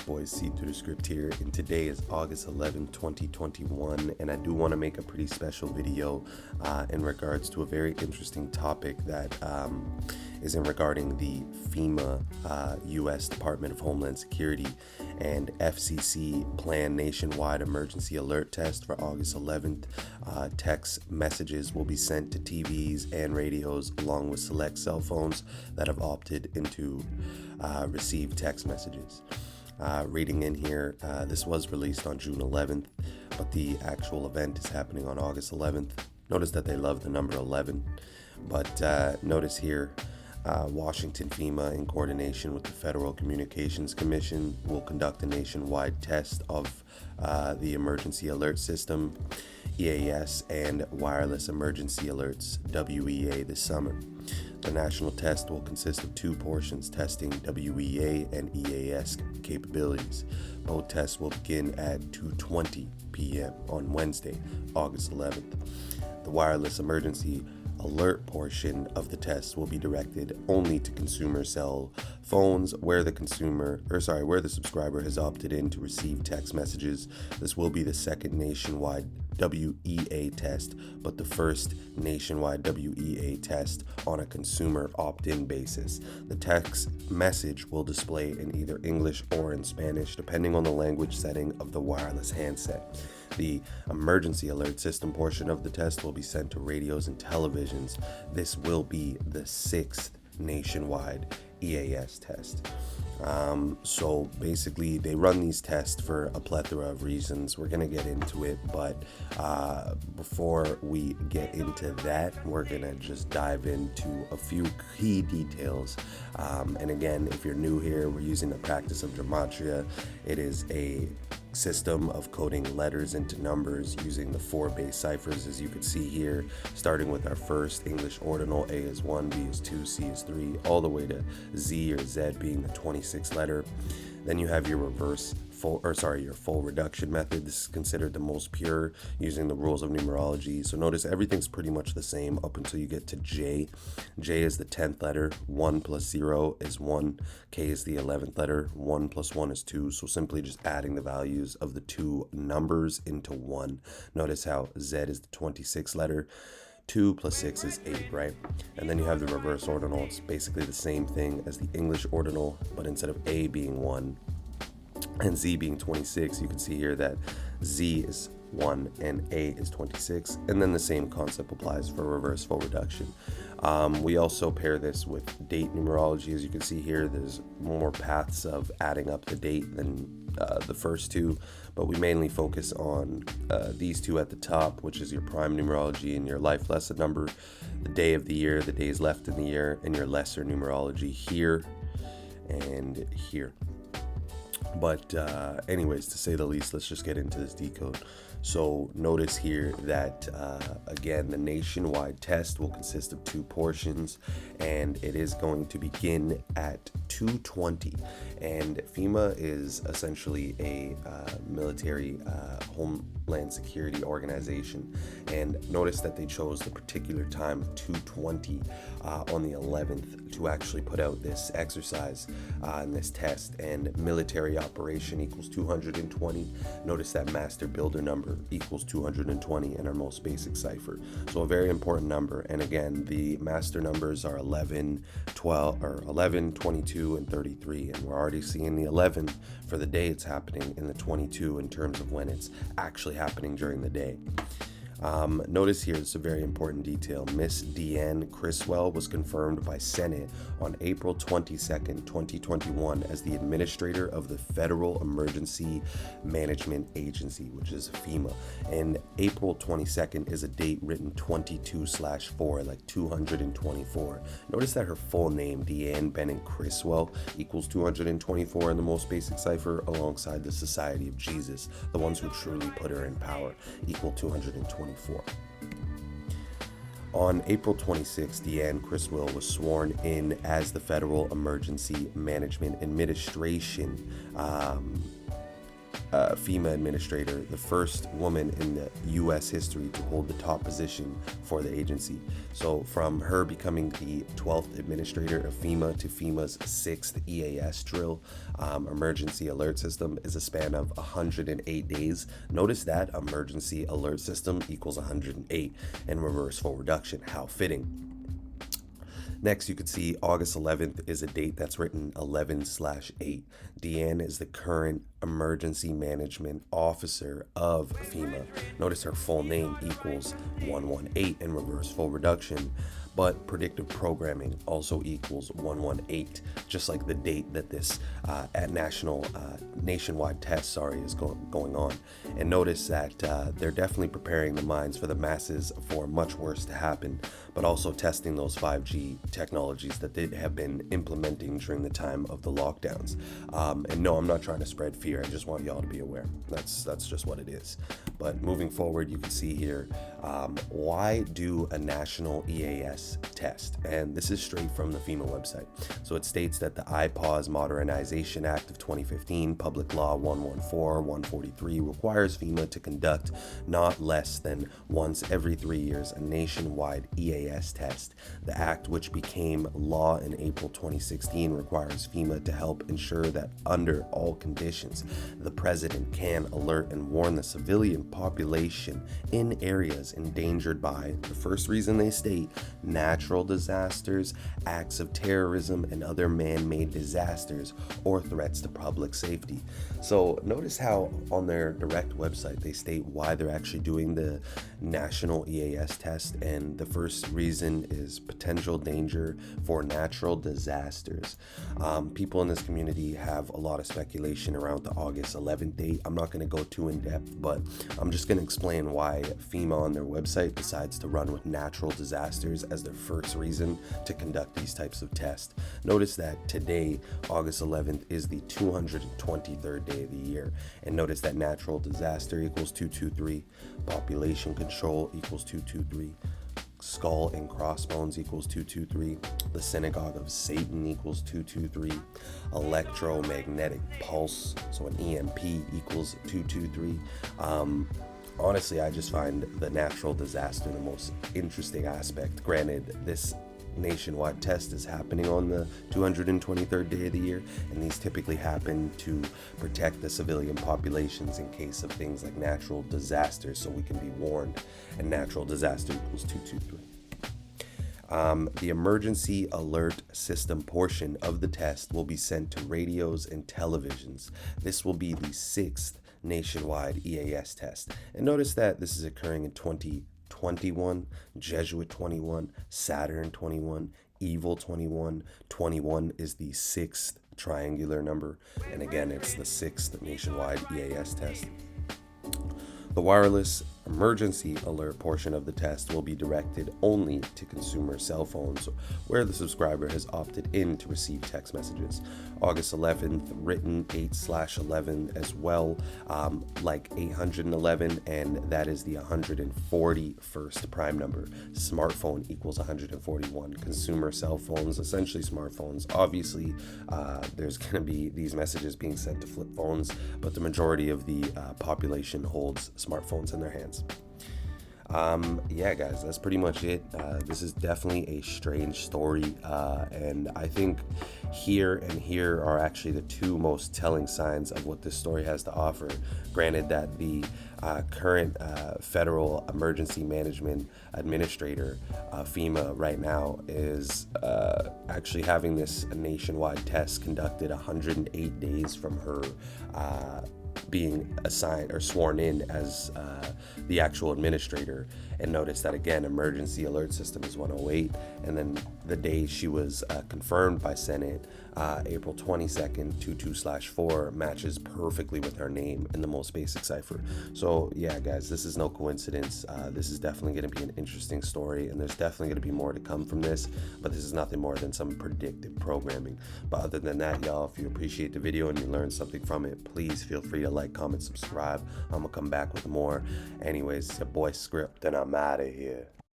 boys, See Through the Script here, and today is August 11, 2021, and I do want to make a pretty special video in regards to a very interesting topic that is regarding the Fema U.S. Department of Homeland Security and FCC planned nationwide emergency alert test for August 11th. Text messages will be sent to TVs and radios along with select cell phones that have opted into receive text messages. Reading in here, this was released on June 11th, but the actual event is happening on August 11th. Notice that they love the number 11, but notice here, Washington FEMA, in coordination with the Federal Communications Commission, will conduct a nationwide test of the Emergency Alert System, EAS, and Wireless Emergency Alerts, WEA, this summer. The national test will consist of two portions, testing WEA and EAS capabilities. Both tests will begin at 2:20 p.m. on Wednesday, August 11th. The wireless emergency alert portion of the test will be directed only to consumer cell phones where the subscriber has opted in to receive text messages. This will be the second nationwide WEA test, but the first nationwide WEA test on a consumer opt-in basis. The text message will display in either English or in Spanish, depending on the language setting of the wireless handset. The emergency alert system portion of the test will be sent to radios and televisions. This will be the sixth nationwide EAS test. So basically they run these tests for a plethora of reasons. We're going to get into it, but before we get into that, we're going to just dive into a few key details. And again, if you're new here, we're using the practice of Gematria. It is a system of coding letters into numbers using the 4 base ciphers, as you can see here, starting with our first English ordinal. A is 1, B is 2, C is 3, all the way to Z or Z being the 26th letter. Then you have your your full reduction method. This is considered the most pure using the rules of numerology. So notice everything's pretty much the same up until you get to J. J is the 10th letter. 1 plus 0 is 1. K is the 11th letter. 1 plus 1 is 2. So simply just adding the values of the two numbers into 1. Notice how Z is the 26th letter. 2 plus 6 is 8, right? And then you have the reverse ordinal. It's basically the same thing as the English ordinal, but instead of A being 1 and Z being 26, you can see here that Z is 1 and A is 26, and then the same concept applies for reverse full reduction. We also pair this with date numerology. As you can see here, there's more paths of adding up the date than the first two, but we mainly focus on these two at the top, which is your prime numerology and your life lesson number, the day of the year, the days left in the year, and your lesser numerology here and here. But anyways, to say the least, let's just get into this decode. So notice here that again, the nationwide test will consist of two portions, and it is going to begin at 2:20. And FEMA is essentially a military homeland security organization, and notice that they chose the particular time of 2:20 on the 11th to actually put out this exercise and this test. And military operation equals 220. Notice that master builder number equals 220 in our most basic cipher. So a very important number. And again, the master numbers are 11, 12, or 11, 22, and 33. And we're already seeing the 11 for the day it's happening, and the 22 in terms of when it's actually happening during the day. Notice here, it's a very important detail. Miss Deanne Criswell was confirmed by Senate on April 22nd, 2021 as the administrator of the Federal Emergency Management Agency, which is FEMA. And April 22nd is a date written 22/4, like 224. Notice that her full name, Deanne Bennett Criswell, equals 224 in the most basic cipher, alongside the Society of Jesus, the ones who truly put her in power, equal 224. On April 26, Deanne Criswell was sworn in as the Federal Emergency Management Administration FEMA administrator, the first woman in the U.S. history to hold the top position for the agency. So from her becoming the 12th administrator of FEMA to FEMA's 6th EAS drill, emergency alert system, is a span of 108 days. Notice that emergency alert system equals 108 and reversible reduction. How fitting. Next, you could see August 11th is a date that's written 11/8. Deanne is the current emergency management officer of FEMA. Notice her full name equals 118 in reverse full reduction, but predictive programming also equals 118, just like the date that this nationwide test is going on. And notice that they're definitely preparing the minds for the masses for much worse to happen, but also testing those 5G technologies that they have been implementing during the time of the lockdowns. And no, I'm not trying to spread fear. I just want y'all to be aware. That's just what it is. But moving forward, you can see here, why do a national EAS test? And this is straight from the FEMA website. So it states that the IPAWS Modernization Act of 2015, Public Law 114-143, requires FEMA to conduct not less than once every 3 years a nationwide EAS test. The act, which became law in April 2016, requires FEMA to help ensure that under all conditions, the president can alert and warn the civilian population in areas endangered by, the first reason they state, natural disasters, acts of terrorism, and other man-made disasters or threats to public safety. So notice how on their direct website they state why they're actually doing the national EAS test, and the first reason is potential danger for natural disasters. People in this community have a lot of speculation around the August 11th date. I'm not going to go too in depth, but I'm just going to explain why FEMA on their website decides to run with natural disasters as their first reason to conduct these types of tests. Notice that today, August 11th, is the 223rd day of the year. And notice that natural disaster equals 223, population control equals 223, skull and crossbones equals 223, the synagogue of Satan equals 223, electromagnetic pulse, so an EMP, equals 223. Honestly, I just find the natural disaster the most interesting aspect. Granted, this nationwide test is happening on the 223rd day of the year, and these typically happen to protect the civilian populations in case of things like natural disasters, so we can be warned. And natural disaster equals 223. The emergency alert system portion of the test will be sent to radios and televisions. This will be the 6th nationwide EAS test. And notice that this is occurring in 2021, Jesuit 21, Saturn 21, Evil 21. 21 is the 6th triangular number. And again, it's the 6th nationwide EAS test. The wireless emergency alert portion of the test will be directed only to consumer cell phones where the subscriber has opted in to receive text messages. August 11th, written 8/11 as well, like 811, and that is the 141st prime number. Smartphone equals 141. Consumer cell phones, essentially smartphones. Obviously, there's going to be these messages being sent to flip phones, but the majority of the population holds smartphones in their hands. Yeah, guys, that's pretty much it. This is definitely a strange story, and I think here are actually the two most telling signs of what this story has to offer. Granted that the current federal emergency management administrator, FEMA, right now is actually having this nationwide test conducted 108 days from her being assigned or sworn in as the actual administrator. And notice that again, emergency alert system is 108, and then the day she was confirmed by Senate, April 22nd, 22/4, matches perfectly with her name in the most basic cipher. So yeah, guys, this is no coincidence. This is definitely going to be an interesting story, and there's definitely going to be more to come from this, but this is nothing more than some predictive programming. But other than that, y'all, if you appreciate the video and you learned something from it, please feel free to like, comment, subscribe. I'm gonna come back with more. Anyways, it's your boy Script, and I'm out of here.